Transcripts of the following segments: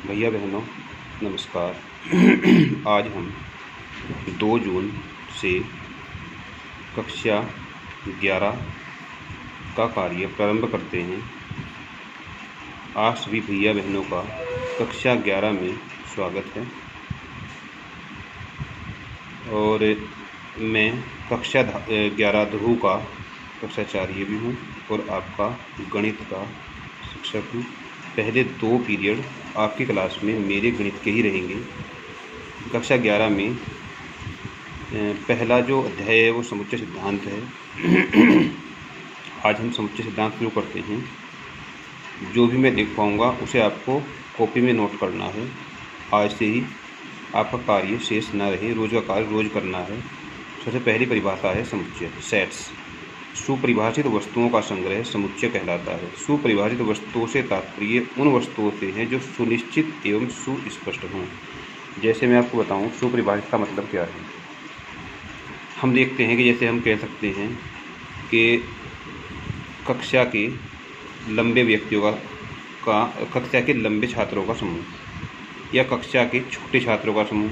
भैया बहनों नमस्कार। आज हम 2 जून से कक्षा 11 का कार्य प्रारंभ करते हैं। आप सभी भैया बहनों का कक्षा 11 में स्वागत है। और मैं कक्षा 11 ध्रुव का कक्षाचार्य भी हूँ और आपका गणित का शिक्षक हूँ। पहले 2 पीरियड आपकी क्लास में मेरे गणित के ही रहेंगे। कक्षा 11 में पहला जो अध्याय है वो समुच्चय सिद्धांत है। आज हम समुच्चय सिद्धांत शुरू करते हैं। जो भी मैं देख पाऊँगा उसे आपको कॉपी में नोट करना है। आज से ही आपका कार्य शेष न रहे, रोज़ का कार्य रोज़ करना है। सबसे पहली परिभाषा है समुच्चय, सेट्स। सुपरिभाषित वस्तुओं का संग्रह समुच्चय कहलाता है। सुपरिभाषित वस्तुओं से तात्पर्य उन वस्तुओं से है जो सुनिश्चित एवं सुस्पष्ट हों। जैसे मैं आपको बताऊं सुपरिभाषित का मतलब क्या है। हम देखते हैं कि जैसे हम कह सकते हैं कि कक्षा के लंबे व्यक्तियों का कक्षा के लंबे छात्रों का समूह या कक्षा के छोटे छात्रों का समूह,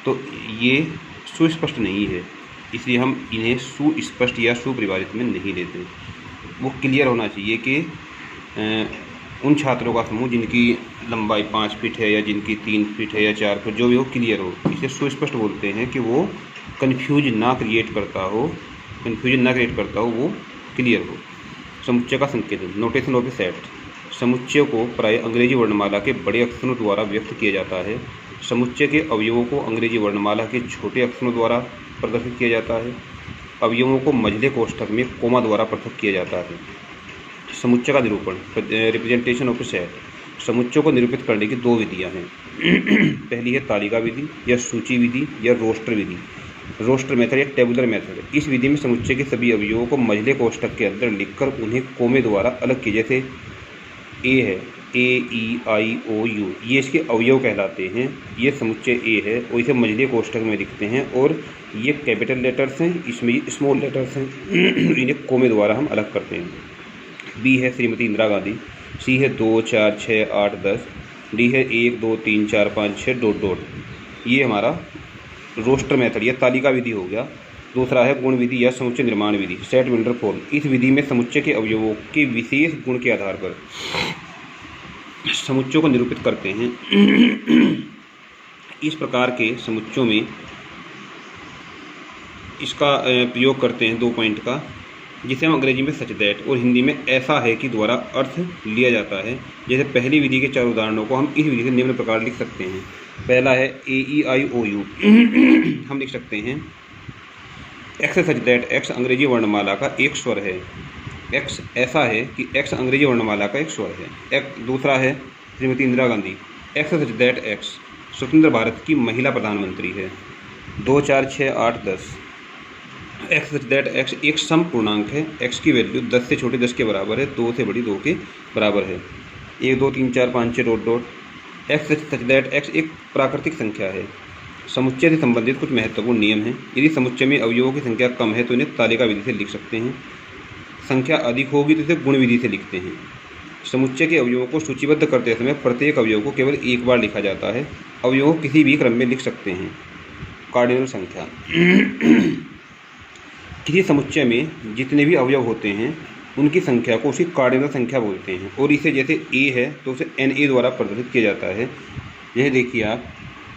तो ये सुस्पष्ट नहीं है, इसलिए हम इन्हें सुस्पष्ट या सुपरिभाषित में नहीं लेते। वो क्लियर होना चाहिए कि उन छात्रों का समूह जिनकी लंबाई 5 फीट है या जिनकी 3 फीट है या 4 फीट, जो भी हो क्लियर हो। इसे सुस्पष्ट बोलते हैं कि वो कन्फ्यूज ना क्रिएट करता हो, वो क्लियर हो। समुच्चय का संकेतन, नोटेशन ऑफ ए सेट। समुच्चय को प्राय अंग्रेजी वर्णमाला के बड़े अक्षरों द्वारा व्यक्त किया जाता है। समुच्चय के अवयवों को अंग्रेजी वर्णमाला के छोटे अक्षरों द्वारा प्रदर्शित किया जाता है। अवयवों को मझले कोष्ठक में कोमा द्वारा पृथक किया जाता है। समुच्चय का निरूपण, रिप्रेजेंटेशन ऑफ ए सेट। समुच्चय को निरूपित करने की 2 विधियां हैं। पहली है तालिका विधि या सूची विधि या रोस्टर विधि, रोस्टर मेथड या टेबुलर मेथड। इस विधि में समुच्चय के सभी अवयवों को मझले कोष्ठक के अंदर लिखकर उन्हें कोमे द्वारा अलग किया, जैसे ए है, AEIOU, ये इसके अवयव कहलाते हैं। ये समुच्चय ए है और इसे मझले कोष्ठक में लिखते हैं, और ये कैपिटल लेटर्स हैं, इसमें स्मॉल लेटर्स हैं। इन्हें कोमे द्वारा हम अलग करते हैं। बी है श्रीमती इंदिरा गांधी, सी है 2 4 6 8 10, डी है 1 2 3 4 5 6 डॉट डॉट। ये हमारा रोस्टर मेथड या तालिका विधि हो गया। दूसरा है गुण विधि या समुच्चय निर्माण विधि, सेट बिल्डर फॉर्म। इस विधि में समुच्चय के अवयवों के विशेष गुण के आधार पर समुच्चयों को निरूपित करते हैं। इस प्रकार के समुच्चयों में इसका प्रयोग करते हैं 2 पॉइंट का, जिसे हम अंग्रेजी में सच दैट और हिंदी में ऐसा है कि द्वारा अर्थ लिया जाता है। जैसे पहली विधि के 4 उदाहरणों को हम इस विधि से निम्न प्रकार लिख सकते हैं। पहला है AEIOU। हम लिख सकते हैं एक्स सच दैट एक्स अंग्रेजी वर्णमाला का एक स्वर है। एक्स ऐसा है कि एक्स अंग्रेजी वर्णमाला का एक स्वर है। दूसरा है Shrimati Indira Gandhi, x such that x स्वतंत्र भारत की महिला प्रधानमंत्री है। 2 4 6 8 10, एक्स सच दैट एक्स एक सम पूर्णांक है। एक्स की वैल्यू 10 से छोटे 10 के बराबर है, 2 से बड़ी 2 के बराबर है। 1 2 3 4 5 6 dot dot. X such that x एक प्राकृतिक संख्या है। समुच्चय से संबंधित कुछ महत्वपूर्ण नियम हैं। यदि समुच्चय में अवयवों की संख्या कम है तो इन्हें तालिका विधि से लिख सकते हैं। संख्या अधिक होगी तो इसे गुण विधि से लिखते हैं। समुच्चय के अवयवों को सूचीबद्ध करते समय प्रत्येक अवयव को केवल एक बार लिखा जाता है। अवयवों को किसी भी क्रम में लिख सकते हैं। कार्डिनल संख्या। किसी समुच्चय में जितने भी अवयव होते हैं उनकी संख्या को उसी कार्डिनल संख्या बोलते हैं, और इसे जैसे ए है तो उसे NA द्वारा प्रदर्शित किया जाता है। यह देखिए आप,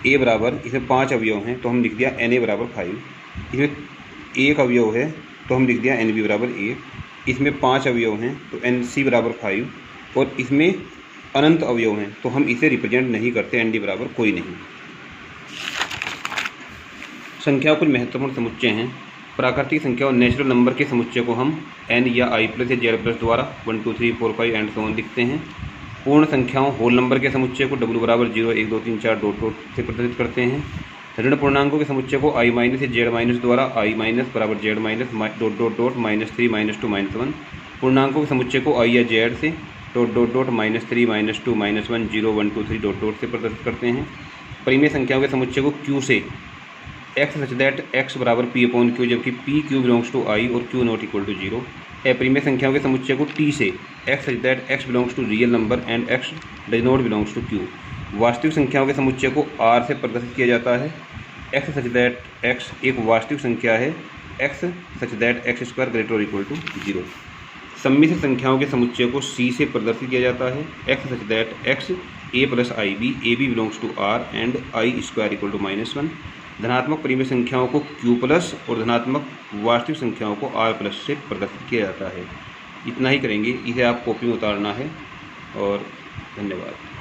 ए बराबर, इसमें 5 अवयव हैं तो हम लिख दिया NA बराबर 5। इसमें 1 अवयव है तो हम लिख दिया NB बराबर 1। इसमें 5 अवयव हैं तो NC बराबर 5, और इसमें अनंत अवयव हैं तो हम इसे रिप्रेजेंट नहीं करते, ND बराबर कोई नहीं। संख्या कुछ महत्वपूर्ण समुच्चय हैं। प्राकृतिक संख्या और नेचुरल नंबर के समुच्चय को हम N या I प्लस या Z प्लस द्वारा 1 2 3 4 5 एंड सो ऑन लिखते हैं। पूर्ण संख्याओं होल नंबर के समुच्चय को W बराबर 0 1 2 3 4 डॉट डॉट से प्रदर्शित करते हैं। ऋण पूर्णांकों के समुच्चय को I माइनस या Z माइनस द्वारा I माइनस बराबर Z minus dot dot dot -3 -2 -1। पूर्णांकों के समुच्चय को I या Z से dot dot dot -3 -2 -1 0 1 2 3 dot dot से प्रदर्शित करते हैं। परिमेय संख्याओं के समुच्चय को Q से एक्स सच दैट एक्स बराबर P अपॉन Q, जबकि PQ बिलोंग्स टू I और Q नॉट इक्वल टू 0। अपरिमेय संख्याओं के समुच्चय को T से x such that x belongs to real number and x does not belongs to Q, वास्तविक संख्याओं के समुच्चय को r से प्रदर्शित किया जाता है। x सच दैट x एक वास्तविक संख्या है, x such that x square greater और इक्वल टू 0। सम्मिश्र संख्याओं के समुच्चय को c से प्रदर्शित किया जाता है। x such that x a plus I बी, A B belongs to r and I square equal to -1। धनात्मक परिमेय संख्याओं को q प्लस और धनात्मक वास्तविक संख्याओं को r प्लस से प्रदर्शित किया जाता है। इतना ही करेंगे, इसे आप कॉपी में उतारना है और धन्यवाद।